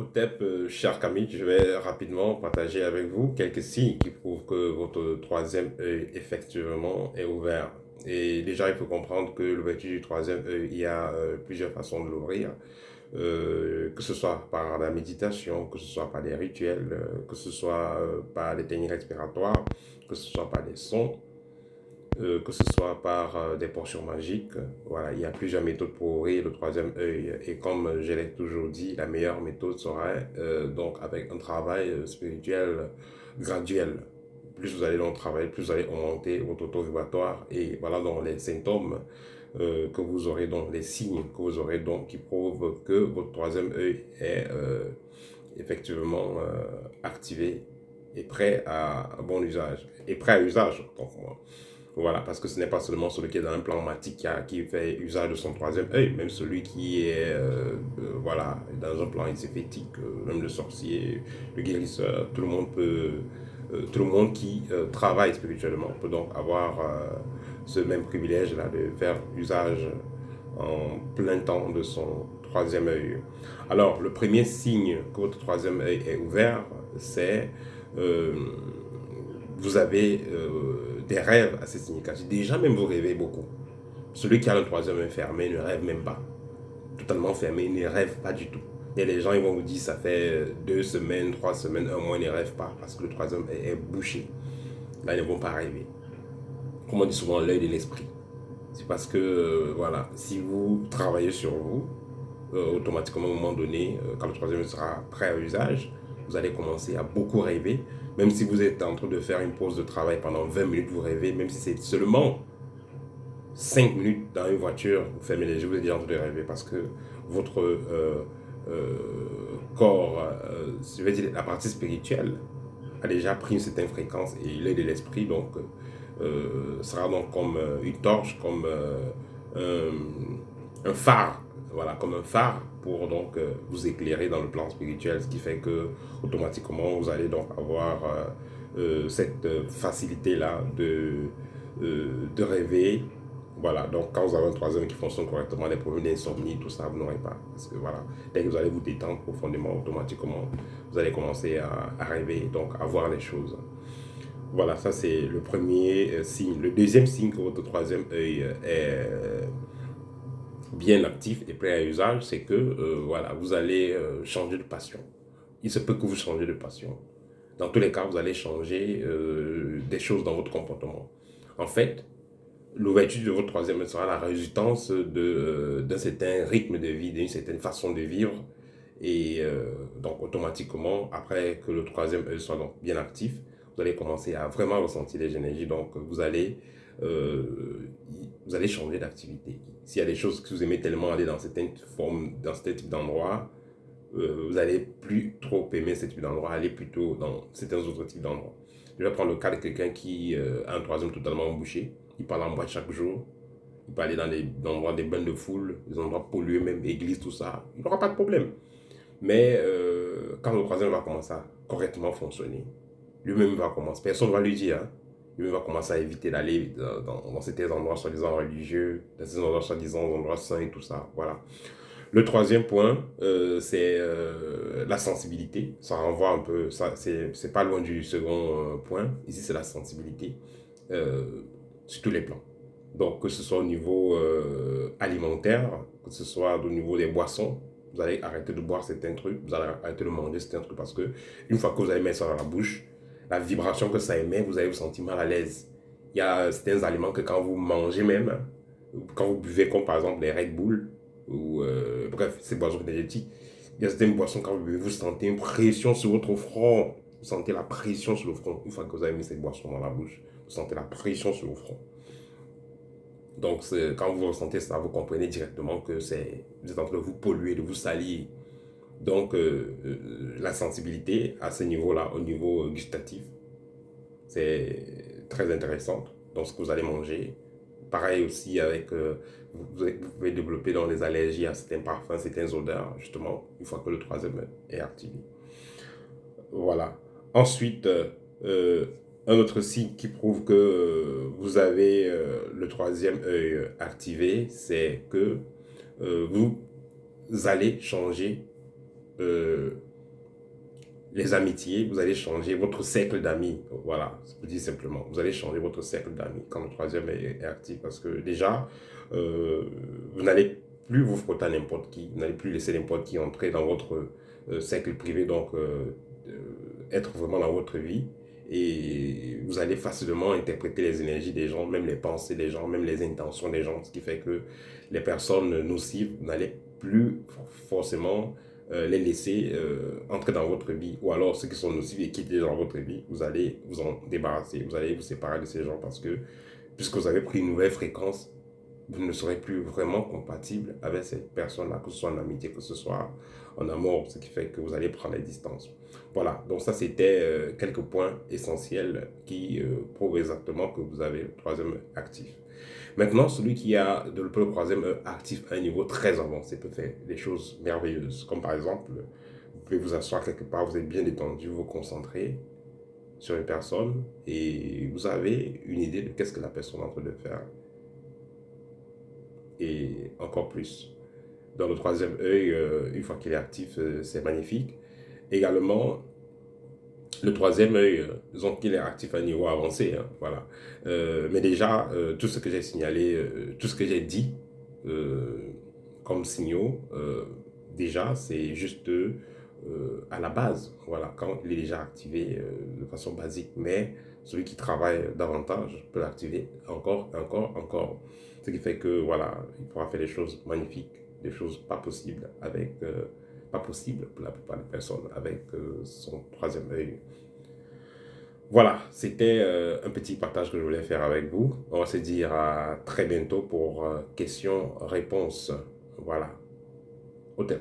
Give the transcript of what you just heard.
Otep, cher Camille, je vais rapidement partager avec vous quelques signes qui prouvent que votre troisième œil effectivement est ouvert. Et déjà, il faut comprendre que l'ouverture du troisième œil, il y a plusieurs façons de l'ouvrir, que ce soit par la méditation, que ce soit par des rituels, que ce soit par des techniques respiratoires, que ce soit par des sons, que ce soit par des potions magiques. Voilà, il y a plusieurs méthodes pour ouvrir le troisième œil. Et comme je l'ai toujours dit, la meilleure méthode serait donc avec un travail spirituel graduel. Plus vous allez dans le travail, plus vous allez augmenter votre taux vibratoire. Et voilà donc les symptômes que vous aurez, donc les signes que vous aurez, donc qui prouvent que votre troisième œil est effectivement activé et prêt à bon usage. Et prêt à usage, donc moi. Voilà, parce que ce n'est pas seulement celui qui est dans un plan matique qui fait usage de son troisième œil, même celui qui est voilà, dans un plan éthique, même le sorcier, le guérisseur, tout le monde peut, tout le monde qui travaille spirituellement peut donc avoir ce même privilège-là de faire usage en plein temps de son troisième œil. Alors, le premier signe que votre troisième œil est ouvert, c'est euh, vous avez des rêves assez significatifs. Déjà, même vous rêvez beaucoup. Celui qui a le troisième œil fermé ne rêve même pas. Totalement fermé, il ne rêve pas du tout. Et les gens ils vont vous dire ça fait 2 semaines, 3 semaines, un mois, ils ne rêvent pas parce que le troisième œil est bouché. Là, ils ne vont pas rêver. Comme on dit souvent, l'œil de l'esprit. C'est parce que, voilà, si vous travaillez sur vous, automatiquement, à un moment donné, quand le troisième sera prêt à usage, vous allez commencer à beaucoup rêver. Même si vous êtes en train de faire une pause de travail pendant 20 minutes, vous rêvez, même si c'est seulement 5 minutes dans une voiture, vous fermez les yeux, vous êtes déjà en train de rêver parce que votre euh, corps, je vais dire la partie spirituelle, a déjà pris une certaine fréquence et l'œil de l'esprit donc sera donc comme une torche, comme un phare, voilà, comme un phare pour donc vous éclairer dans le plan spirituel, ce qui fait que automatiquement vous allez donc avoir cette facilité là de rêver. Voilà, donc quand vous avez un troisième qui fonctionne correctement, les problèmes d'insomnie, tout ça, vous n'aurez pas. Parce que voilà, dès que vous allez vous détendre profondément, automatiquement, vous allez commencer à rêver, donc à voir les choses. Voilà, ça c'est le premier signe. Le deuxième signe que votre troisième œil est bien actif et prêt à usage, c'est que voilà, vous allez changer de passion. Il se peut que vous changez de passion. Dans tous les cas, vous allez changer des choses dans votre comportement. En fait, l'ouverture de votre troisième œil sera la résultance d'un certain rythme de vie, d'une certaine façon de vivre. Et donc, automatiquement, après que le troisième œil soit donc bien actif, vous allez commencer à vraiment ressentir les énergies. Donc, euh, vous allez changer d'activité. S'il y a des choses que vous aimez tellement aller dans certaines formes, dans certains types d'endroits, vous allez plus trop aimer ce type d'endroit, aller plutôt dans certains autres types d'endroits. Je vais prendre le cas de quelqu'un qui a un troisième totalement embouché. Il parle en boîte chaque jour. Il peut aller dans des endroits, des bains de foule, des endroits pollués, même églises, tout ça. Il n'aura pas de problème. Mais quand le troisième va commencer à correctement fonctionner, lui-même va commencer, personne ne va lui dire, hein, lui-même va commencer à éviter d'aller dans certains endroits soi-disant religieux, dans ces endroits soi-disant endroits saints et tout ça. Voilà. Le troisième point, c'est la sensibilité. Ça renvoie un peu, ça, c'est pas loin du second point. Ici, c'est la sensibilité sur tous les plans. Donc, que ce soit au niveau alimentaire, que ce soit au niveau des boissons, vous allez arrêter de boire certains trucs, vous allez arrêter de manger certains trucs parce que une fois que vous allez mettre ça dans la bouche, la vibration que ça émet, vous allez vous sentir mal à l'aise. Il y a certains aliments que quand vous mangez même, quand vous buvez comme par exemple les Red Bull, ou bref, ces boissons énergétiques, il y a certaines boissons, quand vous buvez, vous sentez une pression sur votre front. Vous sentez la pression sur le front. Une fois que vous avez mis cette boisson dans la bouche, vous sentez la pression sur le front. Donc, quand vous ressentez ça, vous comprenez directement que vous êtes en train de vous polluer, de vous salir. Donc, la sensibilité à ce niveau-là, au niveau gustatif, c'est très intéressant dans ce que vous allez manger. Pareil aussi avec, vous pouvez développer dans les allergies à certains parfums, certaines odeurs, justement, une fois que le troisième est activé. Voilà. Ensuite, euh, un autre signe qui prouve que vous avez le troisième œil activé, c'est que vous allez changer. les amitiés, vous allez changer votre cercle d'amis. Voilà, je vous dis simplement, vous allez changer votre cercle d'amis quand le troisième est actif parce que déjà, euh, vous n'allez plus vous frotter à n'importe qui, vous n'allez plus laisser n'importe qui entrer dans votre cercle privé, donc être vraiment dans votre vie. Et vous allez facilement interpréter les énergies des gens, même les pensées des gens, même les intentions des gens, ce qui fait que les personnes nocives, vous n'allez plus forcément les laisser entrer dans votre vie, ou alors ceux qui sont nocifs et quitter dans votre vie, vous allez vous en débarrasser, vous allez vous séparer de ces gens parce que puisque vous avez pris une nouvelle fréquence, vous ne serez plus vraiment compatible avec cette personne-là, que ce soit en amitié, que ce soit en amour, ce qui fait que vous allez prendre les distances. Voilà, donc ça c'était quelques points essentiels qui prouvent exactement que vous avez le troisième actif. Maintenant, celui qui a de le troisième actif à un niveau très avancé peut faire des choses merveilleuses, comme par exemple, vous pouvez vous asseoir quelque part, vous êtes bien détendu, vous vous concentrez sur une personne et vous avez une idée de qu'est-ce que la personne est en train de faire et encore plus. Dans le troisième œil, une fois qu'il est actif, c'est magnifique. Également, le troisième œil, disons qu'il est actif à un niveau avancé, hein, voilà. Mais déjà, tout ce que j'ai signalé, tout ce que j'ai dit comme signaux, déjà, c'est juste à la base, voilà, quand il est déjà activé de façon basique. Mais celui qui travaille davantage peut l'activer encore, encore, encore. Ce qui fait que, voilà, il pourra faire des choses magnifiques, des choses pas possibles avec... pas possible pour la plupart des personnes avec son troisième œil. Voilà, c'était un petit partage que je voulais faire avec vous. On va se dire à très bientôt pour questions-réponses. Voilà, au thème.